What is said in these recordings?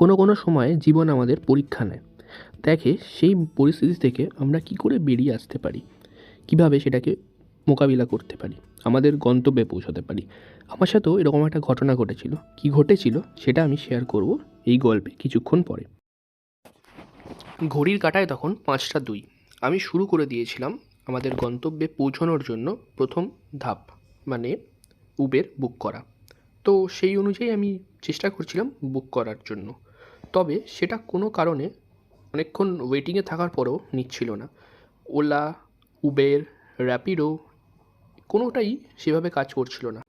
কোনো কোনো সময়ে জীবন আমাদের পরীক্ষা নেয়, দেখে সেই পরিস্থিতি থেকে আমরা কী করে বেরিয়ে আসতে পারি, কীভাবে সেটাকে মোকাবিলা করতে পারি, আমাদের গন্তব্যে পৌঁছাতে পারি। আমার সাথেও এরকম একটা ঘটনা ঘটেছিল। কী ঘটেছিল সেটা আমি শেয়ার করব এই গল্পে কিছুক্ষণ পরে। ঘড়ির কাঁটায় তখন 5টা 2। আমি শুরু করে দিয়েছিলাম আমাদের গন্তব্যে পৌঁছানোর জন্য প্রথম ধাপ, মানে উবের বুক করা। তো সেই অনুযায়ী আমি চেষ্টা করছিলাম বুক করার জন্য, তবে সেটা কোনো কারণে অনেকক্ষণ ওয়েটিংয়ে থাকার পরেও নিচ্ছিল না। ওলা, উবের, র্যাপিডো কোনোটাই সেভাবে কাজ করছিল না।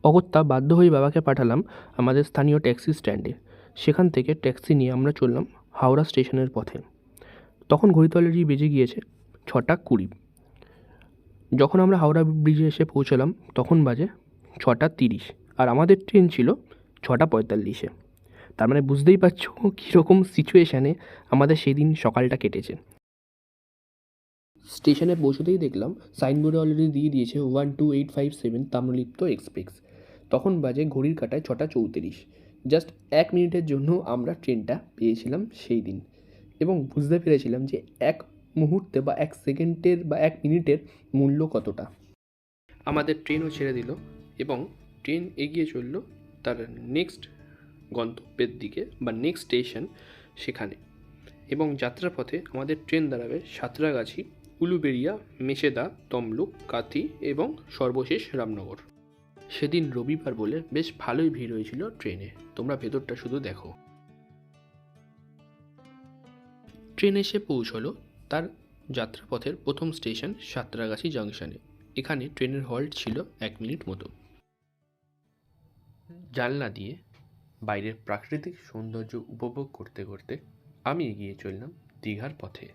অগত্যা বাধ্য হয়ে বাবাকে পাঠালাম আমাদের স্থানীয় ট্যাক্সি স্ট্যান্ডে। সেখান থেকে ট্যাক্সি নিয়ে আমরা চললাম হাওড়া স্টেশনের পথে। তখন ঘড়িতে অলরেডি বেজে গিয়েছে 6টা 20। যখন আমরা হাওড়া ব্রিজে এসে পৌঁছলাম তখন বাজে 6টা 30, আর আমাদের ট্রেন ছিল 6টা 45-এ। তার মানে বুঝতেই পারছো কীরকম সিচুয়েশানে আমাদের সেদিন সকালটা কেটেছে। স্টেশনে পৌঁছতেই দেখলাম সাইনবোর্ডে অলরেডি দিয়ে দিয়েছে 12857 তাম্রলিপ্ত এক্সপ্রেস। তখন বাজে ঘড়ির কাঁটায় 6টা 34। জাস্ট 1 মিনিটের জন্য আমরা ট্রেনটা পেয়েছিলাম সেই দিন, এবং বুঝতে পেরেছিলাম যে এক মুহূর্তে বা 1 সেকেন্ডের বা 1 মিনিটের মূল্য কতটা। আমাদের ট্রেনও ছেড়ে দিল এবং ট্রেন এগিয়ে চলল তার নেক্সট গন্তব্যের দিকে বা নেক্সট স্টেশন সেখানে। এবং যাত্রাপথে আমাদের ট্রেন দাঁড়াবে সাঁতরাগাছি, উলুবেড়িয়া, মেচেদা, তমলুক, কাথি এবং সর্বশেষ রামনগর। সেদিন রবিবার বলে বেশ ভালোই ভিড় হয়েছিল ট্রেনে, তোমরা ভেতরটা শুধু দেখো। ট্রেন এসে পৌঁছলো তার যাত্রাপথের প্রথম স্টেশন সাঁতরাগাছি জাংশনে। এখানে ট্রেনের হল্ট ছিল 1 মিনিট মতো। জানলা দিয়ে বাইরের প্রাকৃতিক সৌন্দর্য উপভোগ করতে করতে আমি এগিয়ে চললাম দীঘার পথে।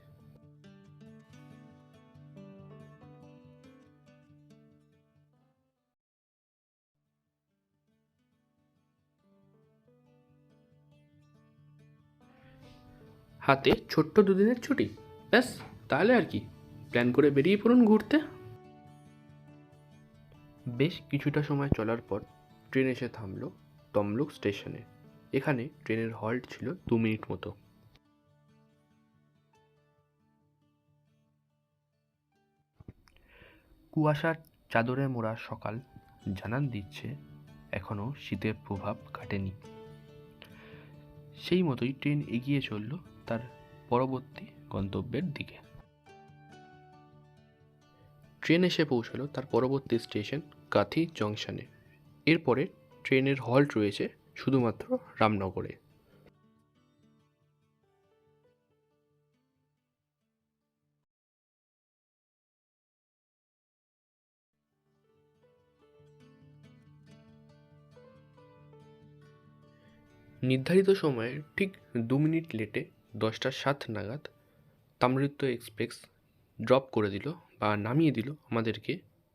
হাতে ছোট্ট 2 দিনের ছুটি, ব্যাস তাহলে আর কি, প্ল্যান করে বেরিয়ে পড়ুন ঘুরতে। বেশ কিছুটা সময় চলার পর ট্রেন এসে থামল তমলুক স্টেশনে। এখানে ট্রেনের হল্ট ছিল 2 মিনিট মতো। কুয়াশার চাদরে মোড়া সকাল জানান দিচ্ছে এখনও শীতের প্রভাব কাটেনি। সেই মতোই ট্রেন এগিয়ে চলল তার পরবর্তী গন্তব্যের দিকে। ট্রেন এসে পৌঁছলো তার পরবর্তী স্টেশন কাথি জংশনে। এরপরে ট্রেনের হল্ট রয়েছে শুধুমাত্র রামনগরে। নির্ধারিত সময়ের ঠিক 2 মিনিট লেটে 10টা 7 নাগাদ তাম্রলিপ্ত এক্সপ্রেস ড্রপ করে দিল বা নামিয়ে দিল আমাদেরকে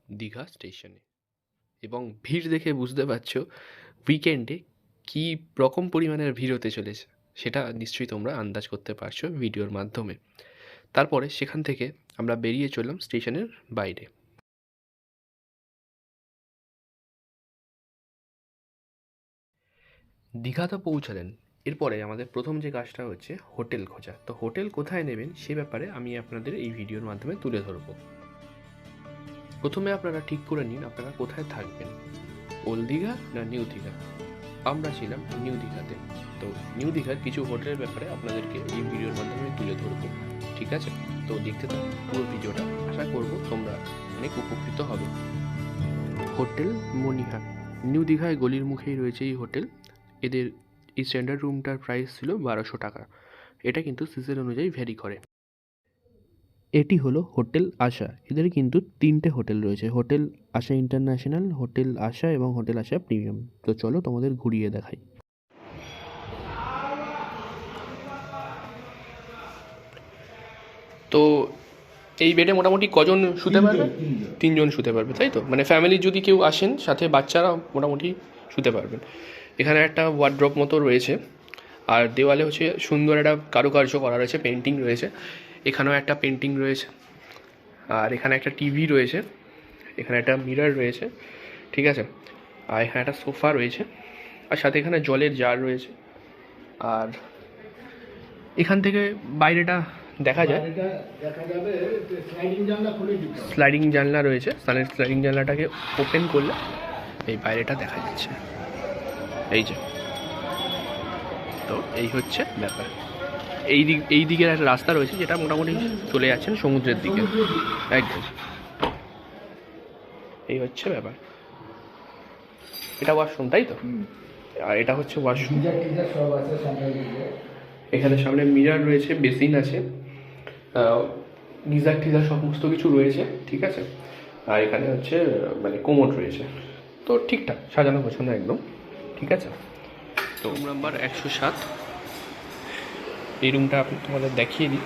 দীঘা স্টেশনে। এবং ভিড় দেখে বুঝতে পারছো উইকেন্ডে কী রকম পরিমাণের ভিড় হতে চলেছে, সেটা নিশ্চয়ই তোমরা আন্দাজ করতে পারছো ভিডিওর মাধ্যমে। তারপরে সেখান থেকে আমরা বেরিয়ে চললাম স্টেশনের বাইরে। দীঘা তো পৌঁছালেন, এরপরে আমাদের প্রথম যে কাজটা হচ্ছে হোটেল খোঁজা। তো হোটেল কোথায় নেবেন সে ব্যাপারে আমি আপনাদের এই ভিডিওর মাধ্যমে তুলে ধরব। প্রথমে আপনারা ঠিক করে নিন আপনারা কোথায় থাকবেন, ওল্ড দীঘা না নিউ দীঘা। আমরা ছিলাম নিউ দীঘাতে। তো নিউ দীঘার কিছু হোটেলের ব্যাপারে আপনাদেরকে এই ভিডিওর মাধ্যমে তুলে ধরবো, ঠিক আছে? তো দেখতে থাকুন পুরো ভিডিওটা, আশা করব তোমরা অনেক উপকৃত হবে। হোটেল মণিহার, নিউ দীঘায় গলির মুখেই রয়েছে এই হোটেল। এদের এই স্ট্যান্ডার্ড রুমটার প্রাইস ছিল 1200 টাকা। এটা কিন্তু সিজন অনুযায়ী ভ্যারি করে। এটি হলো হোটেল আশা। এদের কিন্তু 3টে হোটেল রয়েছে, হোটেল আশা ইন্টারন্যাশনাল, হোটেল আশা এবং হোটেল আশা প্রিমিয়াম। তো চলো তোমাদের ঘুরিয়ে দেখাই। তো এই বেডে মোটামুটি কজন শুতে পারবে? 3জন শুতে পারবে, তাই তো? মানে ফ্যামিলি যদি কেউ আসেন সাথে বাচ্চারা মোটামুটি শুতে পারবেন। এখানে একটা ওয়ার্ড্রপ মতো রয়েছে, আর দেওয়ালে হচ্ছে সুন্দর একটা কারুকার্য করা রয়েছে, পেন্টিং রয়েছে। এখানেও একটা পেন্টিং রয়েছে, আর এখানে একটা টিভি রয়েছে, এখানে একটা মিরর রয়েছে, ঠিক আছে? আর এখানে একটা সোফা রয়েছে, আর সাথে এখানে জলের জার রয়েছে। আর এখান থেকে বাইরেটা দেখা যায়, স্লাইডিং জানলা রয়েছে, স্লাইডিং জানলাটাকে ওপেন করলে এই বাইরেটা দেখা যাচ্ছে, এই যে। তো এই হচ্ছে ব্যাপার। এই দিকের একটা রাস্তা রয়েছে যেটা মোটামুটি চলে যাচ্ছেন সমুদ্রের দিকে একদম। এই হচ্ছে ব্যাপার। এটা ওয়াশরুম, তাই তো? আর এটা হচ্ছে ওয়াশরুম। এখানে সামনে মিরার রয়েছে, বেসিন আছে, গিজার টিজার সমস্ত কিছু রয়েছে, ঠিক আছে। আর এখানে হচ্ছে মানে কোমোড রয়েছে, তো ঠিকঠাক সাজানো গোছানো একদম, ঠিক আছে। তো রুম নাম্বার 107, এই রুমটা আপনি তোমাদের দেখিয়ে দিই।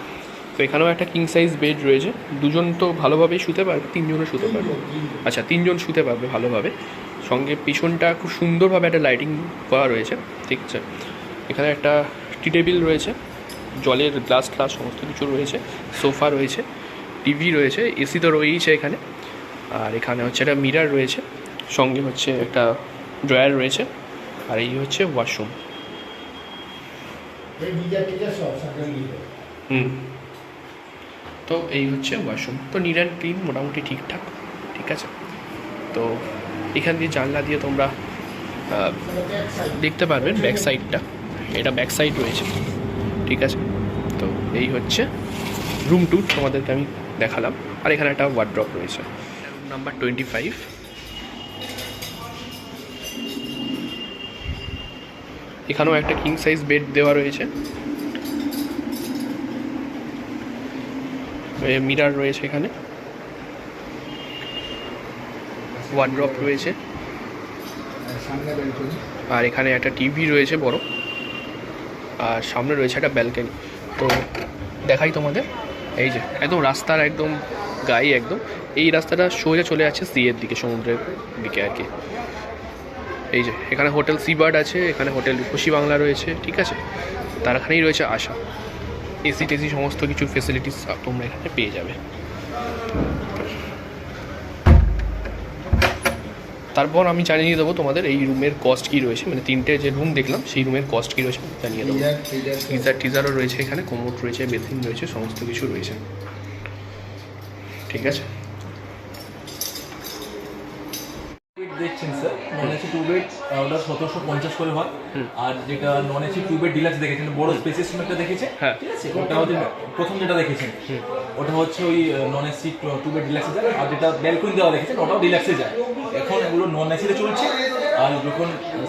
তো এখানেও একটা কিং সাইজ বেড রয়েছে, দুজন তো ভালোভাবেই শুতে পারবে, তিনজনও শুতে পারবে। আচ্ছা, তিনজন শুতে পারবে ভালোভাবে। সঙ্গে পিছনটা খুব সুন্দরভাবে একটা লাইটিং করা রয়েছে, ঠিক আছে। এখানে একটা টি টেবিল রয়েছে, জলের গ্লাস সমস্ত কিছু রয়েছে, সোফা রয়েছে, টিভি রয়েছে, এসি তো রয়েইছে এখানে। আর এখানে হচ্ছে একটা মিরার রয়েছে, সঙ্গে হচ্ছে একটা ড্রয়ার রয়েছে। আর এই হচ্ছে ওয়াশরুম। তো এই হচ্ছে ওয়াশরুম। তো নিট অ্যান্ড ক্লিন, মোটামুটি ঠিকঠাক, ঠিক আছে। তো এখান দিয়ে জানলা দিয়ে তোমরা দেখতে পারবেন ব্যাক সাইডটা, এটা ব্যাক সাইড রয়েছে, ঠিক আছে। তো এই হচ্ছে রুম ট্যুর তোমাদেরকে আমি দেখালাম। আর এখানে একটা ওয়ার্ড্রপ রয়েছে। Room number 25। এখানেও একটা কিং সাইজ বেড দেওয়া রয়েছে, মিরার রয়েছে, এখানে ওয়ার্ড্রপ রয়েছে, আর এখানে একটা টিভি রয়েছে বড়, আর সামনে রয়েছে একটা ব্যালকনি। তো দেখাই তোমাদের, এই যে একদম রাস্তার একদম গায়ে, একদম এই রাস্তাটা সোজা চলে যাচ্ছে সিয়ের দিকে, সমুদ্রের দিকে আর কি। এই যে এখানে হোটেল সিবার্ড আছে, এখানে হোটেল রূপসী বাংলা রয়েছে, ঠিক আছে। তার এখানেই রয়েছে আশা, এসি টেসি সমস্ত কিছু ফেসিলিটিস তোমরা এখানে পেয়ে যাবে। তারপর আমি জানিয়ে দেবো তোমাদের এই রুমের কস্ট কী রয়েছে, মানে তিনটে যে রুম দেখলাম সেই রুমের কস্ট কী রয়েছে জানিয়ে দেবো। গিজার টিজারও রয়েছে এখানে, কোমোড রয়েছে, বেসিন রয়েছে, সমস্ত কিছু রয়েছে, ঠিক আছে। দেখছেন স্যার, নন এসি 2 বেড ওটা 1750 করে হয়। আর যেটা নন এসি 2 বেড ডিলাক্স দেখেছেন, বড় স্পেসিয়াস রুম একটা দেখেছেন, ঠিক আছে। ওটা হচ্ছে প্রথম যেটা দেখেছেন, ওটা হচ্ছে ওই নন এসি 2 বেড ডিলাক্সে যায়। আর যেটা ব্যালকনি দেওয়া দেখেছেন ওটাও ডিলাক্সে যায়। এখন এগুলো নন এসিতে চলছে, আর যখন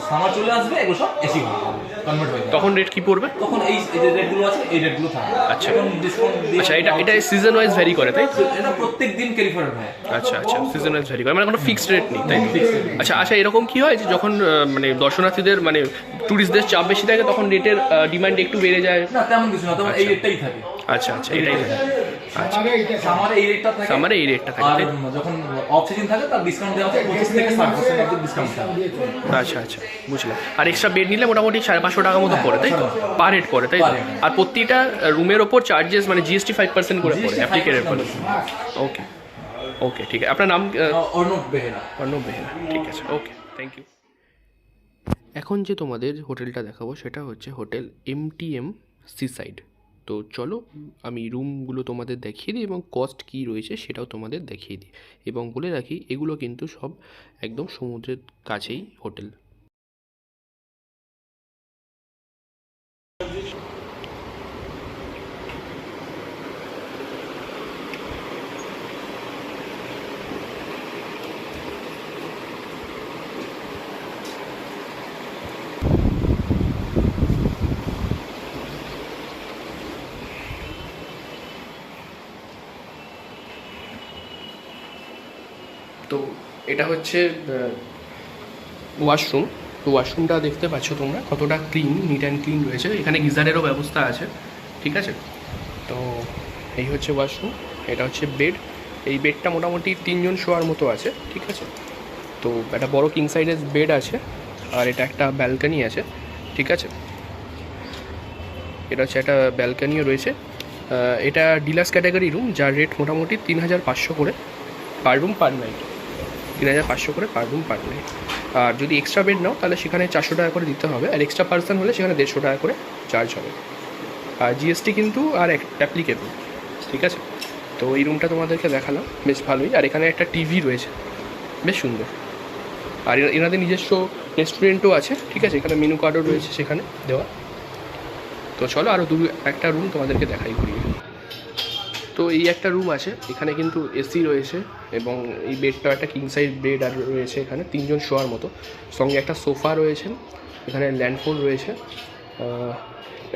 সামার চলে আসবে এগুলো সব এসি কনভার্ট হয়ে যাবে। তখন রেট কি পড়বে? তখন এই যে রেটগুলো আছে এই রেটগুলো থাকবে। আচ্ছা, এখন ডিসকাউন্ট দিয়ে, আচ্ছা, এটা সিজন ওয়াইজ ভ্যারি করে, তাই তো? এটা প্রত্যেক দিন ক্যারি ফরওয়ার্ড হয়। আচ্ছা, সিজন ওয়াইজ ভ্যারি করে, মানে কোনো ফিক্সড রেট নেই, তাই তো? আচ্ছা, এরকম কি হয় যে যখন মানে দর্শনার্থীদের মানে ট্যুরিস্টদের চাপ বেশি থাকে তখন রেটের ডিমান্ড একটু বেড়ে যায়? না, তেমন কিছু না, তখন এই রেটটাই থাকে। আচ্ছা, এটাই থাকে। আচ্ছা, সামারে এই রেটটা থাকে, সামারে এই রেটটা থাকে, আর যখন অফ সিজন থাকে তার ডিসকাউন্ট দেওয়া হয় 25 থেকে 60% অবধি ডিসকাউন্ট থাকে। আচ্ছা, বুঝলাম। আর এক্সট্রা বেড নিলে মোটামুটি 550 টাকা মতো পড়ে, তাই তো? পার হেড পড়ে, তাই তো? আর প্রতিটা রুমের ওপর চার্জেস মানে জিএসটি 5% করে পড়ে, অ্যাপ্লিকেটেড পড়ে। ওকে, ঠিক আছে। আপনার নাম? অর্ণব বেহেরা। ঠিক আছে, ওকে, থ্যাংক ইউ। এখন যে তোমাদের হোটেলটা দেখাবো সেটা হচ্ছে হোটেল MTM সিসাইড। তো চলো আমি রুমগুলো তোমাদের দেখিয়ে দিই এবং কস্ট কী রয়েছে সেটাও তোমাদের দেখিয়ে দিই। এবং বলে রাখি এগুলো কিন্তু সব একদম সমুদ্রের কাছেই হোটেল। তো এটা হচ্ছে ওয়াশরুম। তো ওয়াশরুমটা দেখতে পাচ্ছ তোমরা কতটা ক্লিন, নিট অ্যান্ড ক্লিন রয়েছে। এখানে গিজারেরও ব্যবস্থা আছে, ঠিক আছে। তো এই হচ্ছে ওয়াশরুম, এটা হচ্ছে বেড। এই বেডটা মোটামুটি 3 জন শোয়ার মতো আছে, ঠিক আছে। তো একটা বড় কিং সাইজের বেড আছে, আর এটা একটা ব্যালকনি আছে, ঠিক আছে। এটা হচ্ছে একটা ব্যালকনিও রয়েছে। এটা ডিলাক্স ক্যাটাগরি রুম, যার রেট মোটামুটি 3500 করে পার রুম পার নাইট, 3,500 করে পার রুম পার নাইট। আর যদি এক্সট্রা বেড নাও তাহলে সেখানে 400 টাকা করে দিতে হবে, আর এক্সট্রা পার্সন হলে সেখানে 150 টাকা করে চার্জ হবে। আর জিএসটি কিন্তু আর অ্যাপ্লিকেবল, ঠিক আছে। তো এই রুমটা তোমাদেরকে দেখালাম, বেশ ভালোই। আর এখানে একটা টিভি রয়েছে, বেশ সুন্দর। আর এনাদের নিজস্ব রেস্টুরেন্টও আছে, ঠিক আছে। এখানে মেনু কার্ডও রয়েছে সেখানে দেওয়া। তো চলো আরও একটা রুম তোমাদেরকে দেখাই ঘুরিয়ে। তো এই একটা রুম আছে, এখানে কিন্তু এসি রয়েছে এবং এই বেডটা একটা কিং সাইজ বেড আর রয়েছে এখানে 3 জন শোয়ার মতো। সঙ্গে একটা সোফা রয়েছে, এখানে ল্যান্ডফোন রয়েছে,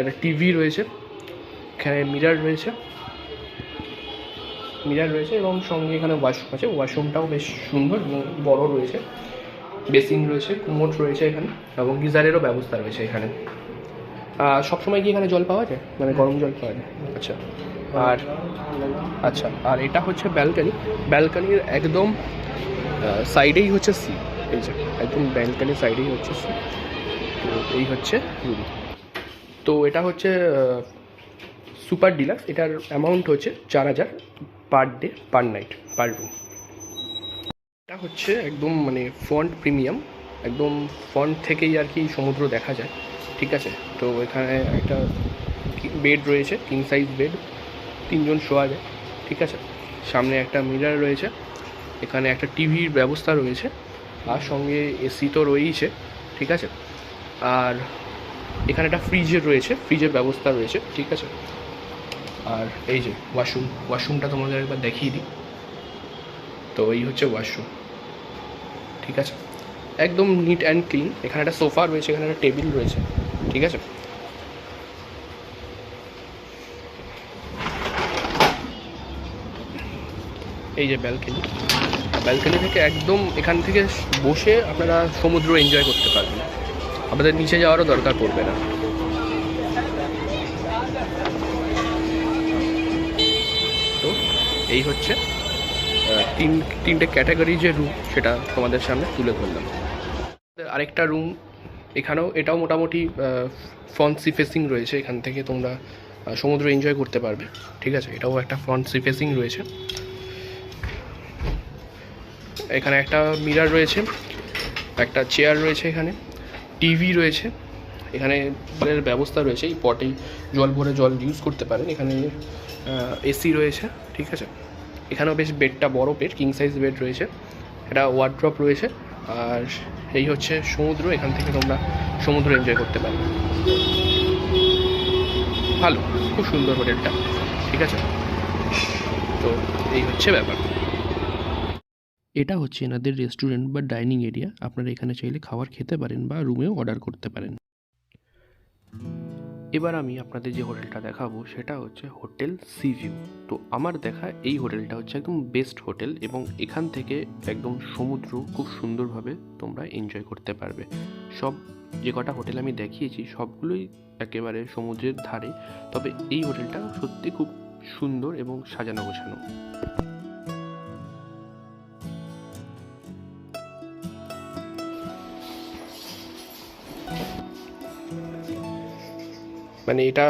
একটা টিভি রয়েছে, এখানে মিরার রয়েছে এবং সঙ্গে এখানে ওয়াশরুম আছে। ওয়াশরুমটাও বেশ সুন্দর এবং বড় রয়েছে, বেসিন রয়েছে, কুমোট রয়েছে এখানে এবং গিজারেরও ব্যবস্থা রয়েছে এখানে। সবসময় কি এখানে জল পাওয়া যায়, মানে গরম জল পাওয়া যায়? আচ্ছা, আর এটা হচ্ছে ব্যালকানির একদম সাইডেই হচ্ছে সি, এই যে একদম ব্যালকানির সাইডেই হচ্ছে সি। তো এই হচ্ছে রুম। তো এটা হচ্ছে সুপার ডিলাক্স, এটার অ্যামাউন্ট হচ্ছে 4,000 পার ডে পার নাইট পার রুম। এটা হচ্ছে একদম মানে ফ্রন্ট প্রিমিয়াম, একদম ফ্রন্ট থেকেই আর কি সমুদ্র দেখা যায়, ঠিক আছে। তো এখানে একটা বেড রয়েছে, কিং সাইজ বেড, 3 জন শোয়া যায়, ঠিক আছে। সামনে একটা মিরার রয়েছে, এখানে একটা টিভির ব্যবস্থা রয়েছে, আর সঙ্গে এসি তো রয়েইছে, ঠিক আছে। আর এখানে একটা ফ্রিজের ব্যবস্থা রয়েছে, ঠিক আছে। আর এই যে ওয়াশরুমটা তোমাদের একবার দেখিয়ে দিই। তো এই হচ্ছে ওয়াশরুম, ঠিক আছে, একদম নিট অ্যান্ড ক্লিন। এখানে একটা সোফা রয়েছে, এখানে একটা টেবিল রয়েছে, ঠিক আছে। এই যে ব্যালকনি থেকে একদম এখান থেকে বসে আপনারা সমুদ্র এনজয় করতে পারবেন, আপনাদের নিচে যাওয়ারও দরকার পড়বে না। তো এই হচ্ছে তিনটে ক্যাটাগরি যে রুম, সেটা তোমাদের সামনে তুলে ধরলাম। আরেকটা রুম এটাও মোটামুটি ফ্রন্ট সি ফেসিং রয়েছে, এখান থেকে তোমরা সমুদ্র এনজয় করতে পারবে, ঠিক আছে। এটাও একটা ফ্রন্ট সি ফেসিং রয়েছে, এখানে একটা মিরার রয়েছে, একটা চেয়ার রয়েছে, এখানে টিভি রয়েছে, এখানে জলের ব্যবস্থা রয়েছে, এই পটেই জল ভরে জল ইউজ করতে পারেন। এখানে এসি রয়েছে, ঠিক আছে। এখানেও বেশ বেডটা বড় বেড, কিং সাইজ বেড রয়েছে, একটা ওয়ার্ড্রপ রয়েছে। আর এই হচ্ছে সমুদ্র, এখান থেকে তোমরা সমুদ্র এনজয় করতে পারবে। ভালো, খুব সুন্দর হোটেলটা, ঠিক আছে। তো এই হচ্ছে ব্যাপার। এটা হচ্ছে এনাদের রেস্টুরেন্ট বা ডাইনিং এরিয়া, আপনারা এখানে চাইলে খাবার খেতে পারেন বা রুমেও অর্ডার করতে পারেন। এবার আমি আপনাদের যে হোটেলটা দেখাবো সেটা হচ্ছে হোটেল সি ভিউ। তো আমার দেখা এই হোটেলটা হচ্ছে একদম বেস্ট হোটেল এবং এখান থেকে একদম সমুদ্র খুব সুন্দরভাবে তোমরা এনজয় করতে পারবে। সব যে কটা হোটেল আমি দেখিয়েছি সবগুলোই একেবারে সমুদ্রের ধারে, তবে এই হোটেলটা সত্যি খুব সুন্দর এবং সাজানো গোছানো। মানে এটা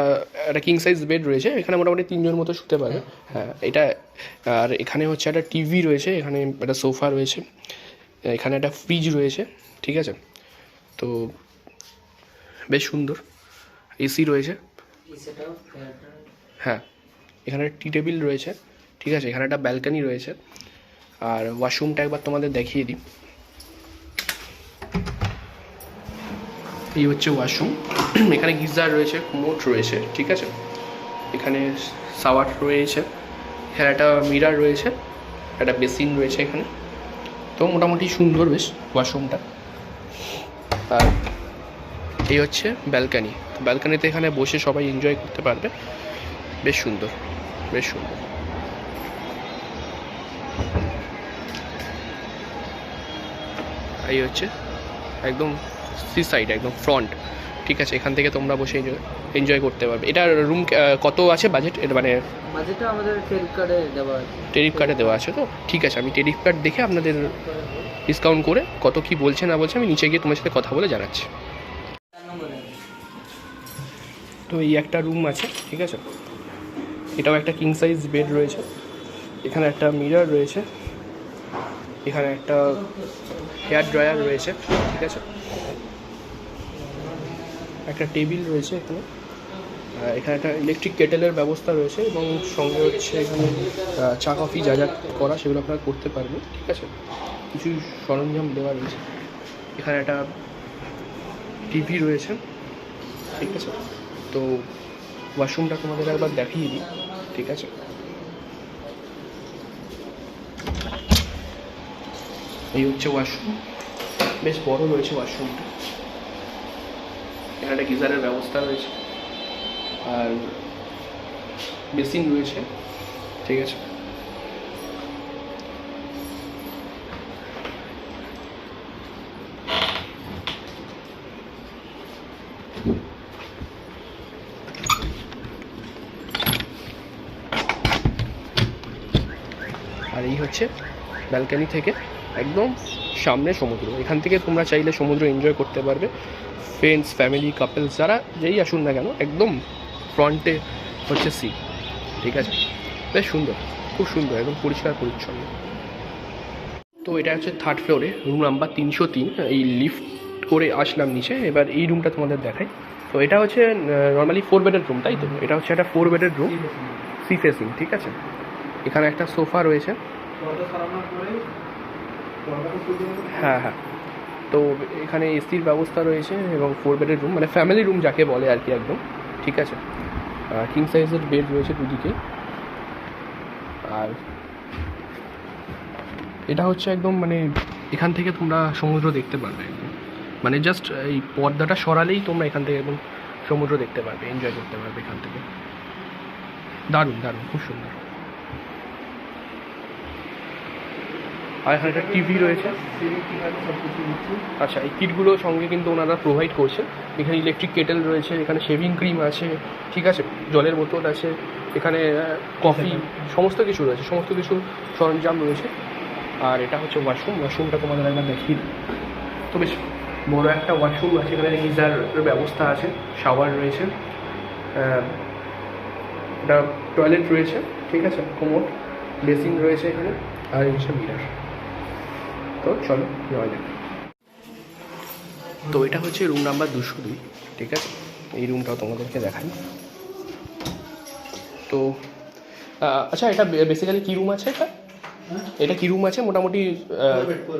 একটা কিং সাইজ বেড রয়েছে, এখানে মোটামুটি 3 জন মতো শুতে পারে। হ্যাঁ, এটা আর এখানে হচ্ছে একটা টিভি রয়েছে, এখানে একটা সোফা রয়েছে, এখানে একটা ফ্রিজ রয়েছে, ঠিক আছে। তো বেশ সুন্দর, এসি রয়েছে, হ্যাঁ, এখানে টি টেবিল রয়েছে, ঠিক আছে। এখানে একটা ব্যালকনি রয়েছে। আর ওয়াশরুমটা একবার তোমাদের দেখিয়ে দিই। এই হচ্ছে ওয়াশরুম, এখানে গিজার রয়েছে, কুমোট রয়েছে, ঠিক আছে। এখানে শাওয়ার রয়েছে, এখানে একটা মিরার রয়েছে, একটা বেসিন রয়েছে এখানে। তো মোটামুটি সুন্দর বেশ ওয়াশরুমটা। আর এই হচ্ছে ব্যালকানি, ব্যালকানিতে এখানে বসে সবাই এনজয় করতে পারবে, বেশ সুন্দর, বেশ সুন্দর। এই হচ্ছে একদম সি সাইড, একদম ফ্রন্ট, ঠিক আছে। এখান থেকে তোমরা বসে এনজয় করতে পারবে। এটার রুম কত আছে বাজেট? এটা মানে বাজেটটা আমাদের টেরিফ কার্ডে দেওয়া আছে। তো ঠিক আছে, আমি টেরিফ কার্ড দেখে আপনাদের ডিসকাউন্ট করে কত কি বলছে না বলছে আমি নিচে গিয়ে তোমার সাথে কথা বলে জানাচ্ছি। তো এই একটা রুম আছে, ঠিক আছে। এটাও একটা কিং সাইজ বেড রয়েছে, এখানে একটা মিরার রয়েছে, এখানে একটা হেয়ার ড্রায়ার রয়েছে, ঠিক আছে, একটা টেবিল রয়েছে এখানে, এখানে একটা ইলেকট্রিক কেটেলের ব্যবস্থা রয়েছে এবং সঙ্গে হচ্ছে এখানে চা কফি যা যা করা সেগুলো আপনারা করতে পারবেন, ঠিক আছে। কিছু সরঞ্জাম দেওয়া রয়েছে, এখানে একটা টিভি রয়েছে, ঠিক আছে। তো ওয়াশরুমটা তোমাদের একবার দেখিয়ে দিই, ঠিক আছে। এই হচ্ছে ওয়াশরুম, বেশ বড় রয়েছে ওয়াশরুমটা। এখানে একটা গিজারের ব্যবস্থা রয়েছে আর বেসিন রয়েছে, ঠিক আছে। আর এই হচ্ছে ব্যালকনি থেকে একদম সামনে সমুদ্র। এখান থেকে তোমরা চাইলে সমুদ্র এনজয় করতে পারবে, ফ্রেন্ডস, ফ্যামিলি, কাপলস যারা যেই আসুন না কেন, একদম ফ্রন্টে হচ্ছে সি, ঠিক আছে। বেশ সুন্দর, খুব সুন্দর, একদম পরিষ্কার পরিচ্ছন্ন। তো এটা হচ্ছে 3rd ফ্লোরে, রুম নাম্বার 303। এই লিফট করে আসলাম নিচে, এবার এই রুমটা তোমাদের দেখাই। তো এটা হচ্ছে নর্মালি 4 বেডের রুম, তাই তো? এটা হচ্ছে একটা 4 বেডের রুম, সি ফেসিং, ঠিক আছে। এখানে একটা সোফা রয়েছে, হ্যাঁ হ্যাঁ। তো এখানে এসির ব্যবস্থা রয়েছে এবং 4 বেডের রুম, মানে ফ্যামিলি রুম যাকে বলে আর কি, একদম, ঠিক আছে। কিং সাইজের বেড রয়েছে দুদিকে। আর এটা হচ্ছে একদম মানে এখান থেকে তোমরা সমুদ্র দেখতে পারবে একদম, মানে জাস্ট এই পর্দাটা সরালেই তোমরা এখান থেকে একদম সমুদ্র দেখতে পারবে, এনজয় করতে পারবে এখান থেকে। দারুণ দারুণ, খুব সুন্দর। আর এখানে একটা টিভি রয়েছে, আচ্ছা। এই কিটগুলো সঙ্গে কিন্তু ওনারা প্রোভাইড করছে। এখানে ইলেকট্রিক কেটেল রয়েছে, এখানে শেভিং ক্রিম আছে, ঠিক আছে, জলের বোতল আছে, এখানে কফি, সমস্ত কিছু রয়েছে, সমস্ত কিছু সরঞ্জাম রয়েছে। আর এটা হচ্ছে ওয়াশরুম, ওয়াশরুমটা তোমাদের একবার দেখিয়ে দিই। তো বেশ বড়ো একটা ওয়াশরুম আছে, এখানে গিজার ব্যবস্থা আছে, শাওয়ার রয়েছে, একটা টয়লেট রয়েছে, ঠিক আছে, কোমোড, বেসিন রয়েছে এখানে, আর এই হচ্ছে মিরার। তো চলো যাওয়া যাক। তো এটা হচ্ছে রুম নাম্বার 202, ঠিক আছে। এই রুমটাও তোমাদেরকে দেখাই। তো আচ্ছা, এটা বেসিক্যালি কী রুম আছে? এটা কী রুম আছে? মোটামুটি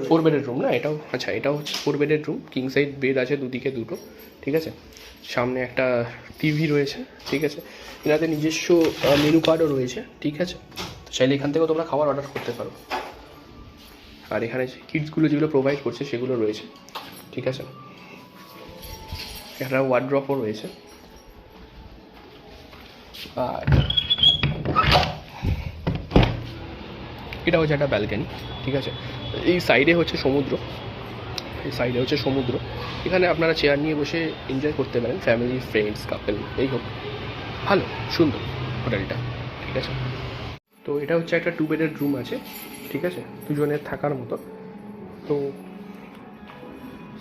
4 বেডের রুম না এটাও? আচ্ছা, এটাও হচ্ছে 4 বেডের রুম, কিং সাইজ বেড আছে দুদিকে দুটো, ঠিক আছে। সামনে একটা টিভি রয়েছে, ঠিক আছে। এনাদের নিজস্ব মেনু কার্ডও রয়েছে, ঠিক আছে। তো চাইলে এখান থেকেও তোমরা খাবার অর্ডার করতে পারো। আর এখানে কিডসগুলো যেগুলো প্রোভাইড করছে সেগুলো রয়েছে, ঠিক আছে। একটা ওয়ার্ড্রপও রয়েছে। আর এটা হচ্ছে একটা ব্যালকনি, ঠিক আছে। এই সাইডে হচ্ছে সমুদ্র, এই সাইডে হচ্ছে সমুদ্র। এখানে আপনারা চেয়ার নিয়ে বসে এনজয় করতে পারেন, ফ্যামিলি, ফ্রেন্ডস, কাপল, এই হোক, ভালো সুন্দর হোটেলটা, ঠিক আছে। তো এটা হচ্ছে একটা 2 বেডের রুম আছে, ঠিক আছে, দুজনের থাকার মতো। তো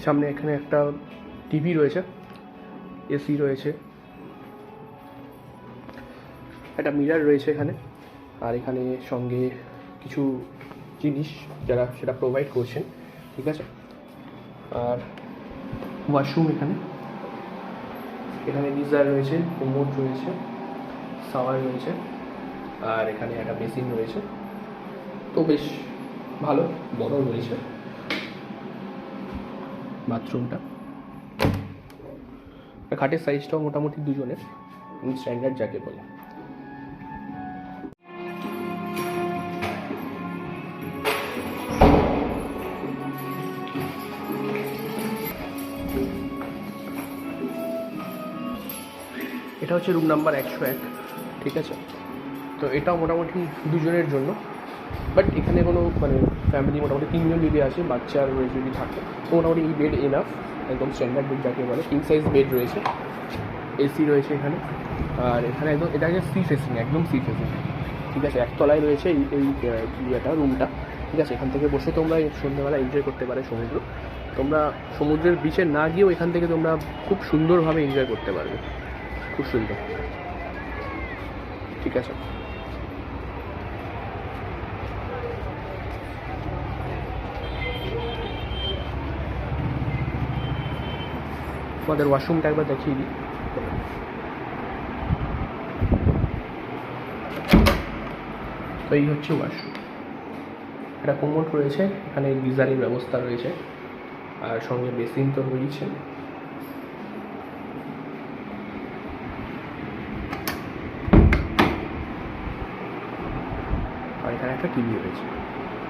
সামনে এখানে একটা টিভি রয়েছে, এসি রয়েছে, একটা মিরার রয়েছে এখানে। আর এখানে সঙ্গে কিছু জিনিস যারা সেটা প্রোভাইড করছেন, ঠিক আছে। আর ওয়াশরুম এখানে, এখানে গিজার রয়েছে, কোমোড রয়েছে, শাওয়ার রয়েছে, আর এখানে একটা বেসিন রয়েছে। তো বেশ ভালো বড় রয়েছে বাথরুমটা। খাটের সাইজটাও মোটামুটি দুজনের স্ট্যান্ডার্ড যাকে বলে। এটা হচ্ছে রুম নাম্বার 101, ঠিক আছে। তো এটাও মোটামুটি দুজনের জন্য, বাট এখানে কোনো মানে ফ্যামিলি মোটামুটি 3 জন যদি আসে, বাচ্চা আর যদি থাকে, তো মোটামুটি এই বেড এনাফ, একদম স্ট্যান্ডার্ড বেড যাকে বলে। কিং সাইজ বেড রয়েছে, এসি রয়েছে এখানে। আর এখানে একদম এটা হচ্ছে সি ফেসিং, একদম সি ফেসিং, ঠিক আছে। একতলায় রয়েছে এই ইয়েটা, রুমটা, ঠিক আছে। এখান থেকে বসে তোমরা সন্ধ্যেবেলা এনজয় করতে পারে সমুদ্র। তোমরা সমুদ্রের বিচে না গিয়েও এখান থেকে তোমরা খুব সুন্দরভাবে এনজয় করতে পারবে, খুব সুন্দর, ঠিক আছে। আমাদের ওয়াশরুমটা একবার দেখিয়ে দিই। তো এই হচ্ছে ওয়াশরুম, একটা কোমোড রয়েছে, এখানে গিজারের ব্যবস্থা রয়েছে, আর সঙ্গে বেসিন তো রয়েছে। আর এখানে একটা টিভি রয়েছে,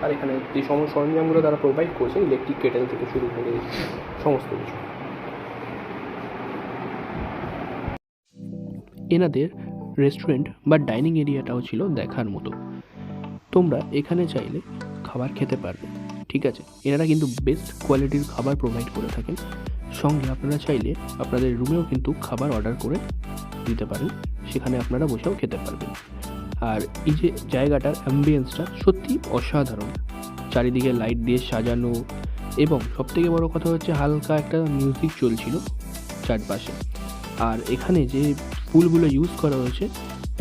আর এখানে যে সমস্ত সরঞ্জামগুলো তারা প্রোভাইড করছে, ইলেকট্রিক কেটেল থেকে শুরু করে সমস্ত কিছু। এনাদের রেস্টুরেন্ট বা ডাইনিং এরিয়াটাও ছিল দেখার মতো। তোমরা এখানে চাইলে খাবার খেতে পারবে, ঠিক আছে। এনারা কিন্তু বেস্ট কোয়ালিটির খাবার প্রোভাইড করে থাকেন। সঙ্গে আপনারা চাইলে আপনাদের রুমেও কিন্তু খাবার অর্ডার করে দিতে পারেন, সেখানে আপনারা বসেও খেতে পারবেন। আর এই যে জায়গাটার অ্যাম্বিয়েন্সটা সত্যি অসাধারণ, চারিদিকে লাইট দিয়ে সাজানো, এবং সবথেকে বড় কথা হচ্ছে হালকা একটা মিউজিক চলছিল চারপাশে। আর এখানে যে ফুলগুলো ইউজ করা হয়েছে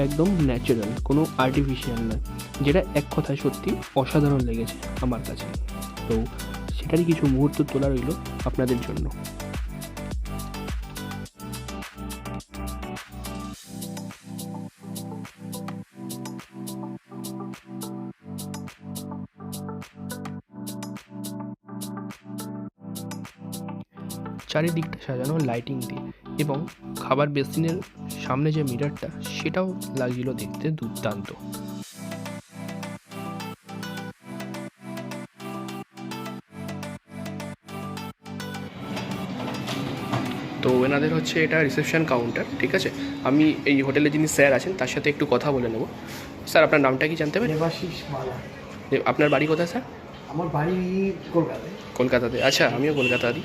একদম ন্যাচারাল, কোনো আর্টিফিশিয়াল নয়, যেটা এক কথায় সত্যি অসাধারণ লেগেছে আমার কাছে। তো সেটারই কিছু মুহূর্ত তোলা রইল আপনাদের জন্য। চারিদিকটা সাজানো লাইটিং দিয়ে, এবং খাবার বেসিনের সামনে যে মিররটা সেটাও লাগছিল দেখতে দুর্দান্ত। তো এনাদের হচ্ছে এটা রিসেপশন কাউন্টার, ঠিক আছে। আমি এই হোটেলে যিনি স্যার আছেন তার সাথে একটু কথা বলে নেব। স্যার, আপনার নামটা কি জানতে পারি? দেবাশিস মালা। আপনার বাড়ি কোথায় স্যার? আমার বাড়ি কলকাতায়। কলকাতাতে? আচ্ছা, আমিও কলকাতারই।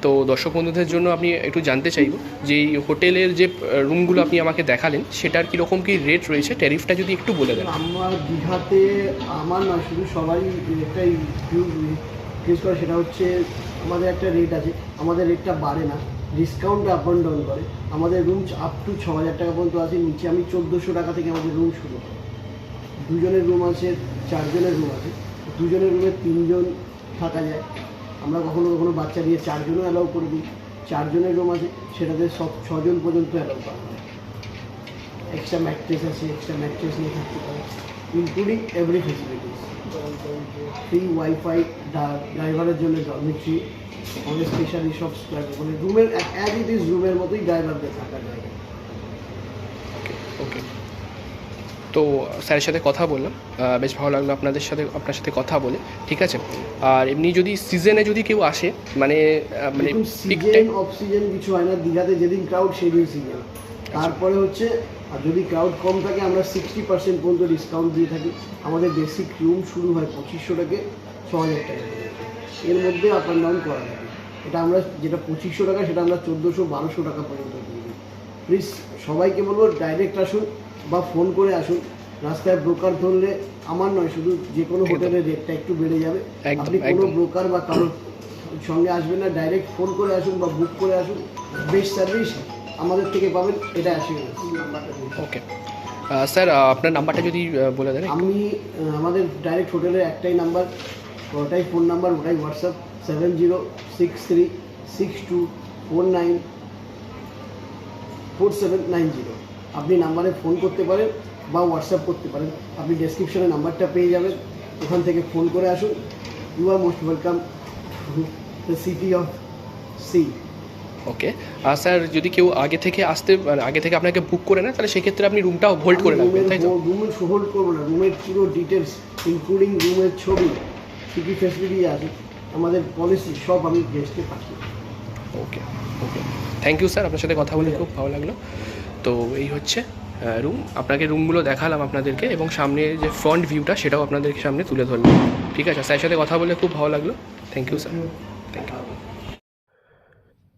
তো দর্শক বন্ধুদের জন্য আপনি একটু জানতে চাইব যে এই হোটেলের যে রুমগুলো আপনি আমাকে দেখালেন সেটার কীরকম কী রেট রয়েছে, ট্যারিফটা যদি একটু বলে দেন। আমার দীঘাতে আমার নয়, শুধু সবাই একটাই ইউজ করে, সেটা হচ্ছে আমাদের একটা রেট আছে, আমাদের রেটটা বাড়ে না, ডিসকাউন্ট আপ অ্যান্ড ডাউন করে। আমাদের রুম আপ টু 6,000 টাকা পর্যন্ত আছে, নিচে আমি 1400 টাকা থেকে আমাদের রুম শুরু হয়। দুজনের রুম আছে, 4 জনের রুম আছে। দুজনের রুমে 3 জন থাকা যায়, আমরা কখনো কখনো বাচ্চা দিয়ে 4 জনও অ্যালাউ করে দিই। 4 জনের রুম আছে, সেটাতে 6 জন পর্যন্ত অ্যালাউ করা হয়। এক্সট্রা ম্যাট্রেস আছে, এক্সট্রা ম্যাট্রেস নিয়ে থাকতে পারে, including every facilities. Free wifi, ড্রাইভারের জন্য ডরমেট্রি, আমাদের স্পেশালি সব মানে রুমের অ্যাজ ইট ইজ রুমের মতোই ড্রাইভারদের থাকার জায়গা। ওকে, তো স্যারের সাথে কথা বললাম, বেশ ভালো লাগলো আপনার সাথে কথা বলে, ঠিক আছে। আর এমনি যদি সিজনে যদি কেউ আসে, মানে সিজন অফ সিজন কিছু হয় না, দীঘাতে যেদিন ক্রাউড সেদিন সিজন। তারপরে হচ্ছে, আর যদি ক্রাউড কম থাকে আমরা 60% পর্যন্ত ডিসকাউন্ট দিয়ে থাকি। আমাদের বেসিক রুম শুরু হয় 2500 থেকে 6,000 টাকা, এর মধ্যে আপ অ্যান্ড ডাউন করা থাকে। এটা আমরা যেটা 2500 টাকা সেটা আমরা 1400-1200 টাকা পর্যন্ত দিয়ে দিই। প্লিজ সবাইকে বলবো ডাইরেক্ট আসুন বা ফোন করে আসুন। রাস্তায় ব্রোকার ধরলে আমার নয়, শুধু যে কোনো হোটেলের রেটটা একটু বেড়ে যাবে। আপনি কোনো ব্রোকার বা কারোর সঙ্গে আসবেন না, ডাইরেক্ট ফোন করে আসুন বা বুক করে আসুন। বেস্ট সার্ভিস আমাদের থেকে পাবেন, এটা অ্যাসিওরেন্স। ওকে স্যার, আপনার নাম্বারটা যদি বলে দেন। আমি আমাদের ডাইরেক্ট হোটেলের একটাই নাম্বার, ওটাই ফোন নাম্বার, ওটাই হোয়াটসঅ্যাপ, 706362494790। আপনি নাম্বারে ফোন করতে পারেন বা হোয়াটসঅ্যাপ করতে পারেন। আপনি ডেসক্রিপশনে নাম্বারটা পেয়ে যাবেন, ওখান থেকে ফোন করে আসুন। You are most welcome to the city of sea. Okay, আর স্যার যদি কেউ আগে থেকে আপনাকে বুক করে নেয়, তাহলে সেক্ষেত্রে আপনি রুমটাও হোল্ড করে রাখবেন, তাই তো? রুমের হোল্ড করবো না, রুমের পুরো ডিটেলস ইনক্লুডিং রুমের ছবি, কী কী ফেসিলিটি আছে, আমাদের পলিসি সব আমি গেস্টকে পাঠিয়ে। ওকে, থ্যাংক ইউ স্যার, আপনার সাথে কথা বলে খুব ভালো লাগলো। তো এই হচ্ছে রুম, আপনাকে রুমগুলো দেখালাম আপনাদেরকে, এবং সামনে যে ফ্রন্ট ভিউটা সেটাও আপনাদের সামনে তুলে ধরলাম, ঠিক আছে। স্যারের সাথে কথা বলে খুব ভালো লাগলো, thank you sir, thank you.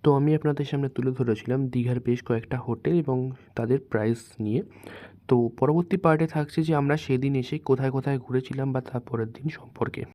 তো আমি আপনাদের সামনে তুলে ধরেছিলাম দীঘার বেশ কয়েকটা হোটেল এবং তাদের প্রাইস নিয়ে। তো পরবর্তী পার্টে থাকছে যে আমরা সেদিন এসে কোথায় কোথায় ঘুরেছিলাম বা তার পরের দিন সম্পর্কে।